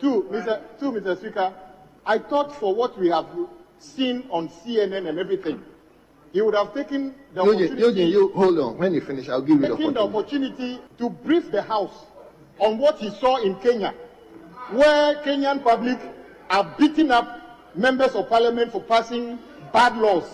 Mr. Speaker, I thought for what we have seen on CNN and everything, he would have taken the opportunity. Hold on. When you finish, I'll give you the opportunity to brief the House on what he saw in Kenya, where Kenyan public are beating up members of Parliament for passing bad laws.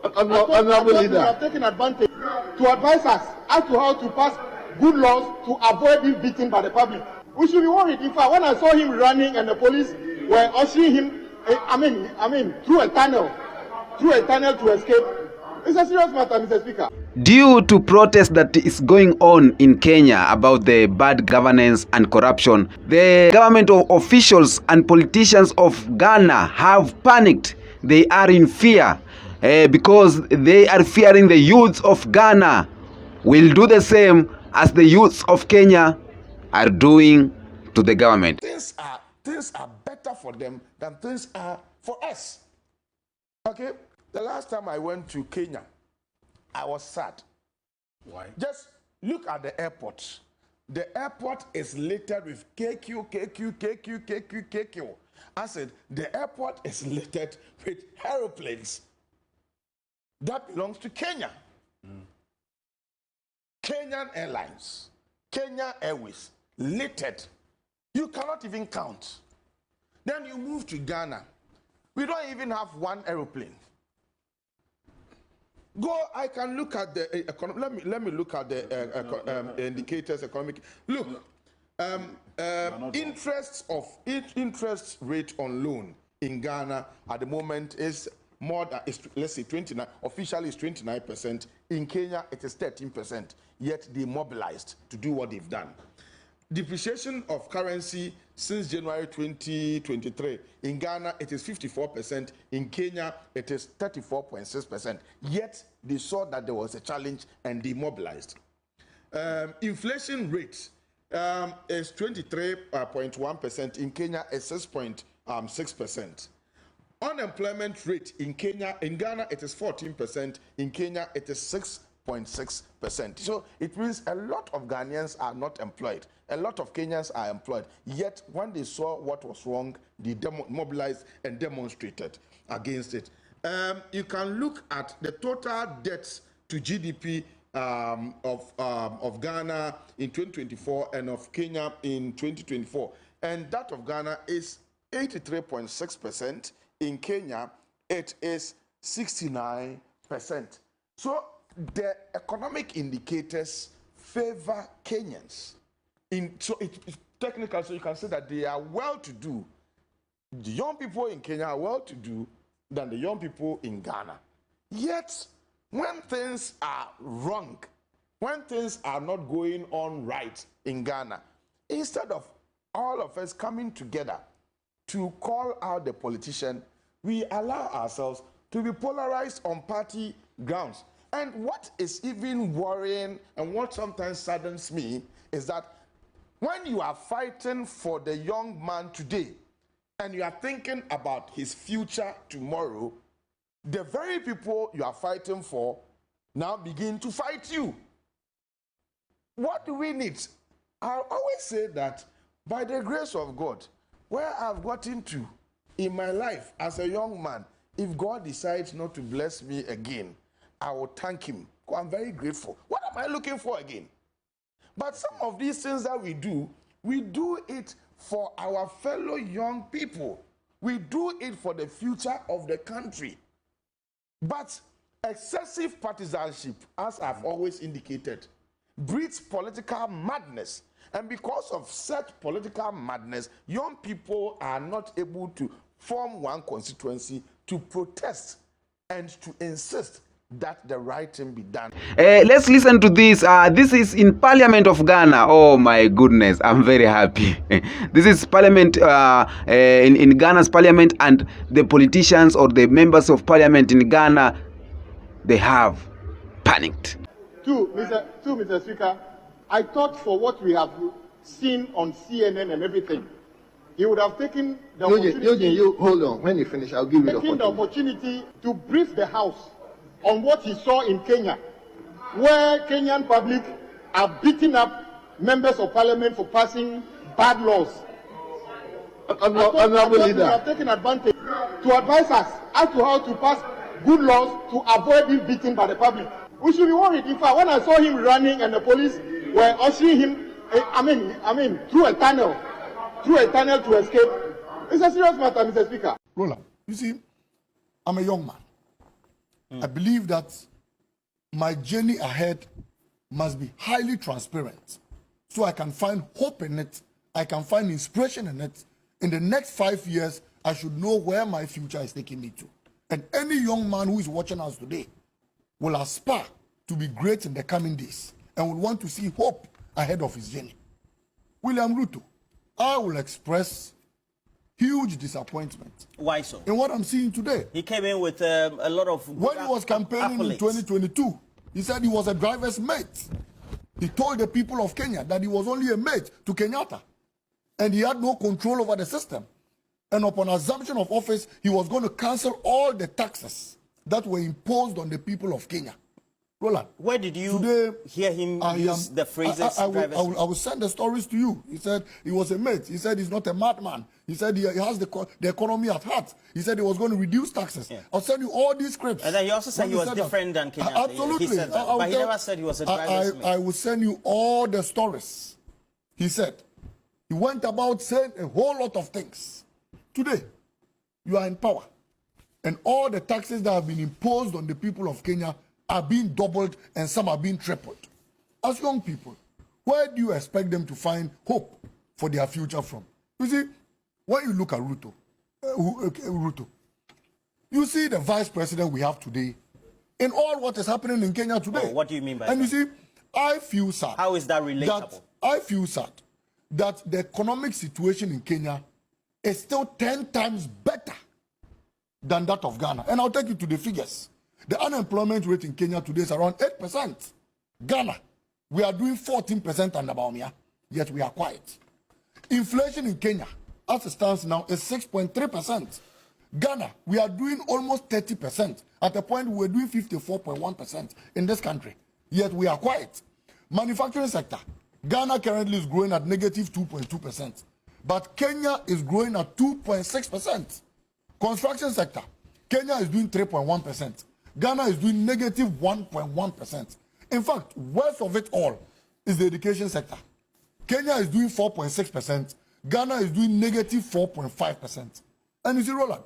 Honorable Leader, we have taken advantage to advise us as to how to pass good laws to avoid being beaten by the public. We should be worried. In fact, when I saw him running and the police were ushering him, through a tunnel to escape, it's a serious matter, Mr. Speaker. Due to protests that is going on in Kenya about the bad governance and corruption, the government officials and politicians of Ghana have panicked. They are in fear because they are fearing the youths of Ghana will do the same as the youths of Kenya are doing to the government. Things are better for them than things are for us. Okay? The last time I went to Kenya, I was sad. Why? Just look at the airport. The airport is littered with KQ. I said, the airport is littered with aeroplanes. That belongs to Kenya. Kenyan Airlines, Kenya Airways, littered. You cannot even count. Then you move to Ghana. We don't even have one aeroplane. I can look at the economy. Let me look at the indicators, economic. Look, interest rate on loan in Ghana at the moment is more than, let's say 29. Officially, it's 29%. In Kenya, it is 13%. Yet they mobilized to do what they've done. Depreciation of currency since January 2023. In Ghana, it is 54%. In Kenya, it is 34.6%. Yet, they saw that there was a challenge and they mobilized. Inflation rate is 23.1%. In Kenya, it's 6.6%. Unemployment rate in Ghana, it is 14%. In Kenya, it is 6.6%. So it means a lot of Ghanaians are not employed. A lot of Kenyans are employed. Yet, when they saw what was wrong, they mobilized and demonstrated against it. You can look at the total debts to GDP of Ghana in 2024 and of Kenya in 2024. And that of Ghana is 83.6%. In Kenya, it is 69%. So the economic indicators favor Kenyans. So it's technical, so you can say that they are well-to-do. The young people in Kenya are well-to-do than the young people in Ghana. Yet, when things are wrong, when things are not going on right in Ghana, instead of all of us coming together to call out the politician, we allow ourselves to be polarized on party grounds. And what is even worrying and what sometimes saddens me is that when you are fighting for the young man today and you are thinking about his future tomorrow, the very people you are fighting for now begin to fight you. What do we need? I always say that by the grace of God, where I've gotten to in my life as a young man, if God decides not to bless me again, I will thank him. I'm very grateful. What am I looking for again? But some of these things that we do it for our fellow young people. We do it for the future of the country. But excessive partisanship, as I've always indicated, breeds political madness. And because of such political madness, young people are not able to form one constituency to protest and to insist that the right thing be done. Let's listen to this. This is in Parliament of Ghana. Oh my goodness, I'm very happy. This is Parliament in Ghana's Parliament, and the politicians or the members of Parliament in Ghana, they have panicked. Mr. Speaker, I thought for what we have seen on CNN and everything, he would have taken the opportunity. Hold on. When you finish, I'll give you the opportunity to brief the House on what he saw in Kenya, where Kenyan public are beating up members of Parliament for passing bad laws. Honorable You leader. have taken advantage to advise us as to how to pass good laws to avoid being beaten by the public. We should be worried. In fact, when I saw him running and the police were ushering him, through a tunnel to escape, it's a serious matter, Mr. Speaker. Roland, you see, I'm a young man. I believe that my journey ahead must be highly transparent so I can find hope in it, I can find inspiration in it. In the next 5 years, I should know where my future is taking me to. And any young man who is watching us today will aspire to be great in the coming days and will want to see hope ahead of his journey. William Ruto, I will express huge disappointment. Why so? In what I'm seeing today. He came in with a lot of When he was campaigning in 2022, he said he was a driver's mate. He told the people of Kenya that he was only a mate to Kenyatta. And he had no control over the system. And upon assumption of office, he was going to cancel all the taxes that were imposed on the people of Kenya. Roland, where did you hear him use the phrases? I will send the stories to you. He said he was a mate. He said he's not a madman. He said he has the economy at heart. He said he was going to reduce taxes. Yeah. I'll send you all these scripts. And then he also said he was different than Kenyatta. Absolutely. He said that, but he never said he was a driver's mate. I will send you all the stories. He said he went about saying a whole lot of things. Today, you are in power. And all the taxes that have been imposed on the people of Kenya are being doubled and some are being tripled. As young people, where do you expect them to find hope for their future from? You see, when you look at Ruto, you see the vice president we have today in all what is happening in Kenya today. Oh, what do you mean by that? And you see, I feel sad. How is that relatable? I feel sad that the economic situation in Kenya is still 10 times better than that of Ghana. And I'll take you to the figures. The unemployment rate in Kenya today is around 8%. Ghana, we are doing 14% under Baumia, yet we are quiet. Inflation in Kenya, as it stands now, is 6.3%. Ghana, we are doing almost 30%. At a point, we were doing 54.1% in this country, yet we are quiet. Manufacturing sector, Ghana currently is growing at negative 2.2%, but Kenya is growing at 2.6%. Construction sector, Kenya is doing 3.1%. Ghana is doing negative 1.1%. In fact, worst of it all is the education sector. Kenya is doing 4.6%. Ghana is doing negative 4.5%. And you see, Roland,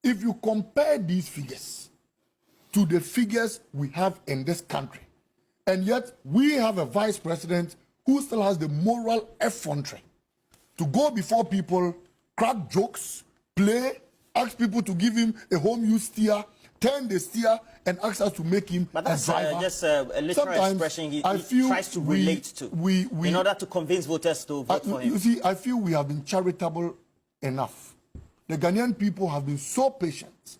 if you compare these figures to the figures we have in this country, and yet we have a vice president who still has the moral effrontery to go before people, crack jokes, play, ask people to give him a home use steer, turn the steer, and ask us to make him a driver. But that's just a literal expression he tries to relate to in order to convince voters to vote for him. You see, I feel we have been charitable enough. The Ghanaian people have been so patient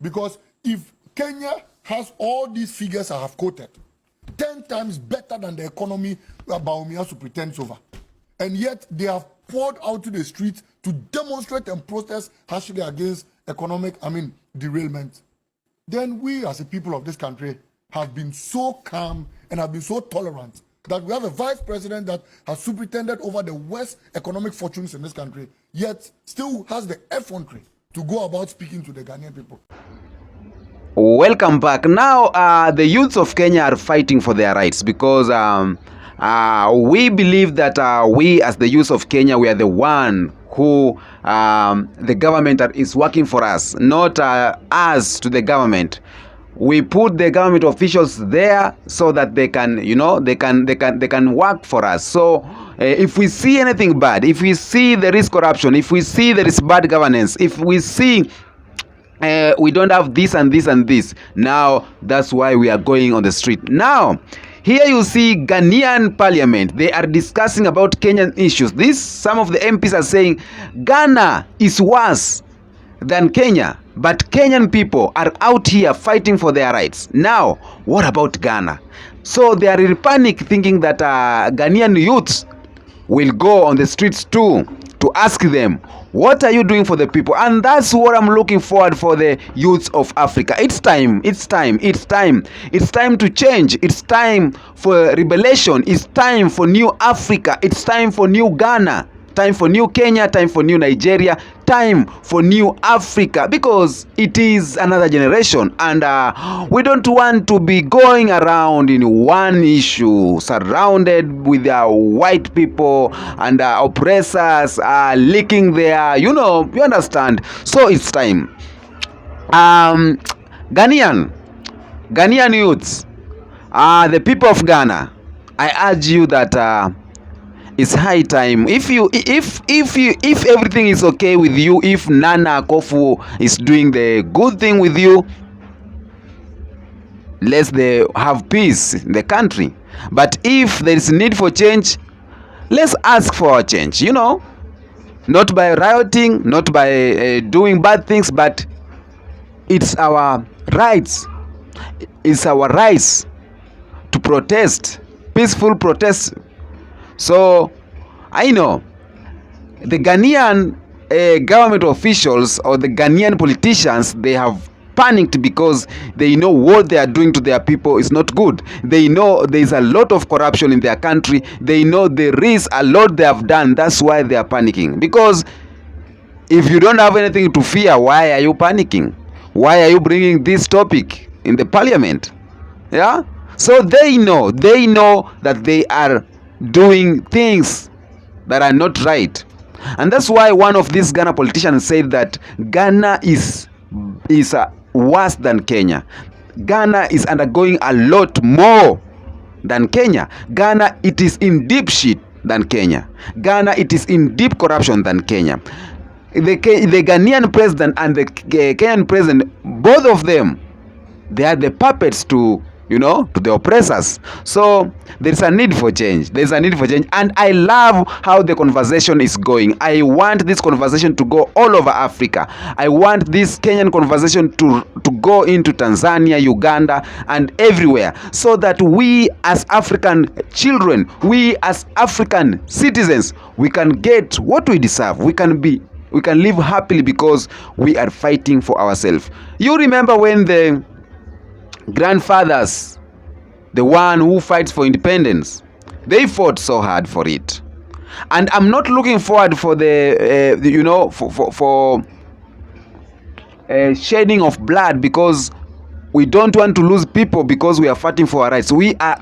because if Kenya has all these figures I have quoted, 10 times better than the economy Baumiasu pretends over, and yet they have poured out to the streets to demonstrate and protest harshly against economic, derailment, then we as a people of this country have been so calm and have been so tolerant that we have a vice president that has superintended over the worst economic fortunes in this country, yet still has the effrontery to go about speaking to the Ghanaian people. Welcome back. Now, the youths of Kenya are fighting for their rights because we believe that we as the youth of Kenya, we are the one who the government is working for us, not us to the government. We put the government officials there so that they can, they can work for us. So if we see anything bad, if we see there is corruption, if we see there is bad governance, if we see we don't have this and this and this, now that's why we are going on the street. Now, here you see Ghanaian parliament. They are discussing about Kenyan issues. Some of the MPs are saying Ghana is worse than Kenya, but Kenyan people are out here fighting for their rights. Now, what about Ghana? So they are in panic, thinking that Ghanaian youths will go on the streets too to ask them, what are you doing for the people? And that's what I'm looking forward for the youths of Africa. It's time to change. It's time for revelation. It's time for new Africa. It's time for new Ghana time for new Kenya, time for new Nigeria, time for new Africa, because it is another generation, and we don't want to be going around in one issue, surrounded with white people and oppressors licking their, you understand. So it's time. Ghanian youths, the people of Ghana, I urge you that it's high time. If everything is okay with you, if Nana Akufo is doing the good thing with you, let's have peace in the country. But if there is need for change, let's ask for a change. Not by rioting, not by doing bad things, but it's our rights. It's our rights to protest, peaceful protest. So I know the Ghanaian government officials or the Ghanaian politicians, they have panicked because they know what they are doing to their people is not good. They know there is a lot of corruption in their country. They know there is a lot they have done. That's why they are panicking. Because if you don't have anything to fear, why are you panicking? Why are you bringing this topic in the parliament? Yeah? So they know that they are doing things that are not right. And that's why one of these Ghana politicians said that Ghana is worse than Kenya. Ghana is undergoing a lot more than Kenya. Ghana, it is in deep shit than Kenya. Ghana, it is in deep corruption than Kenya. The Ghanaian president and the Kenyan president, both of them, they are the puppets to the oppressors. So there's a need for change. There's a need for change. And I love how the conversation is going. I want this conversation to go all over Africa. I want this Kenyan conversation to go into Tanzania, Uganda, and everywhere, so that we as African children, we as African citizens, we can get what we deserve. We can live happily because we are fighting for ourselves. You remember when the grandfathers, the one who fights for independence, they fought so hard for it. And I'm not looking forward for the for shedding of blood, because we don't want to lose people because we are fighting for our rights. We are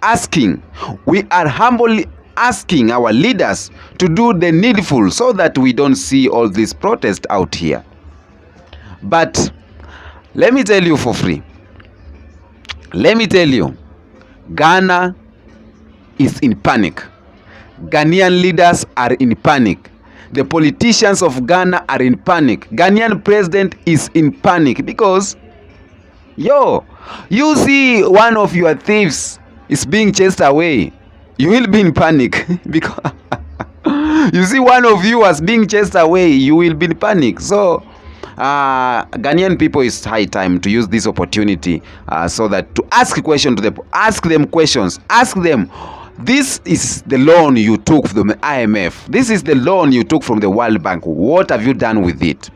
humbly asking our leaders to do the needful so that we don't see all this protest out here. But let me tell you for free, Ghana is in panic. Ghanaian leaders are in panic. The politicians of Ghana are in panic. Ghanaian president is in panic because, you see one of your thieves is being chased away, you will be in panic. Because you see one of you was being chased away, you will be in panic. So Ghanaian people, it's high time to use this opportunity so that to ask questions to them, ask them questions, ask them, this is the loan you took from the IMF, this is the loan you took from the World Bank, what have you done with it?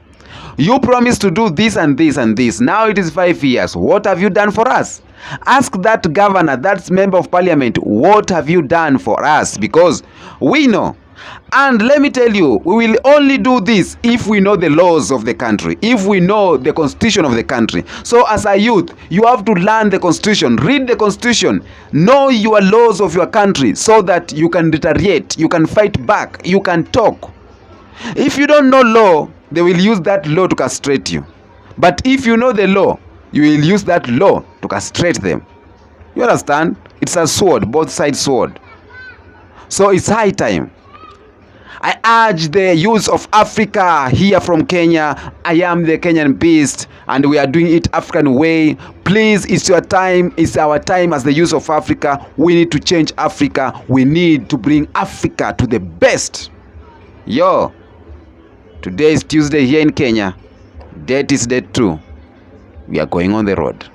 You promised to do this and this and this, now it is 5 years, what have you done for us? Ask that governor, that member of parliament, what have you done for us? Because we know. And let me tell you, we will only do this if we know the laws of the country, if we know the constitution of the country. So as a youth, you have to learn the constitution, read the constitution, know your laws of your country, so that you can retaliate, you can fight back, you can talk. If you don't know law, they will use that law to castrate you. But if you know the law, you will use that law to castrate them. You understand? It's a sword, both sides sword. So it's high time. I urge the youth of Africa here from Kenya. I am the Kenyan beast, and we are doing it African way. Please, it's your time. It's our time as the youth of Africa. We need to change Africa. We need to bring Africa to the best. Today is Tuesday here in Kenya. Date is date 2. We are going on the road.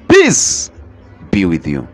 Peace be with you.